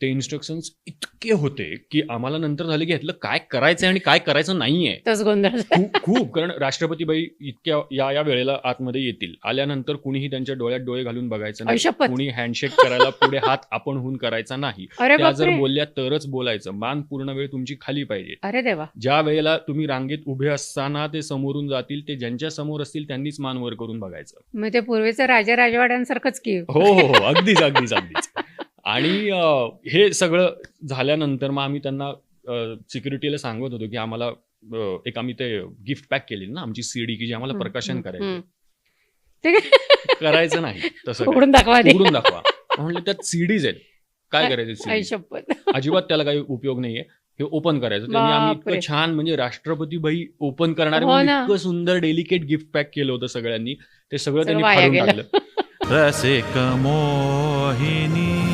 ते इन्स्ट्रक्शन्स इतके होते की आम्हाला नंतर झाले की ह्यातलं काय करायचंय आणि काय करायचं नाहीये. तोच गोंधळ खूप कारण राष्ट्रपतीबाई इतक्या या वेळेला आतमध्ये येतील, आल्यानंतर कुणीही त्यांच्या डोळ्यात डोळे घालून बघायचं नाही, शपथ. कुणी हँडशेक करायला पुढे हात आपण होऊन करायचा नाही. अरे त्या जर बापरे. बोलल्या तरच बोलायचं. मान पूर्ण वेळ तुमची खाली पाहिजे. अरे देवा. ज्या वेळेला तुम्ही रांगेत उभे असताना ते समोरून जातील, ते ज्यांच्या समोर असतील त्यांनीच मान वर करून बघायचं. मग ते पूर्वीचं राजे राजवाड्यांसारखंच की. हो, अगदीच अगदीच अगदीच. आणि हे सगळं झाल्यानंतर मग आम्ही त्यांना सिक्युरिटीला सांगत होतो की आम्हाला एक आम्ही ते गिफ्ट पॅक केली ना आमची सीडी की जे आम्हाला प्रकाशन करायचं, ते करायचं नाही तसं उघडून दाखवा आधी. उघडून दाखवा. म्हणलं त्यात सीडीज आहेत, काय करायचं आई सीडी, शपथ. अजिबात त्याला काही उपयोग नाहीये, हे ओपन करायचं. त्यांनी आम्ही बापरे. इतकं छान म्हणजे राष्ट्रपतीबाई ओपन करणारे हो म्हणून ना. इतकं सुंदर डेलिकेट गिफ्ट पॅक केलं होतं सगळ्यांनी, ते सगळं सगळं त्यांनी वाया फाडून गेलं. टाकलं. रसिक मोहिनी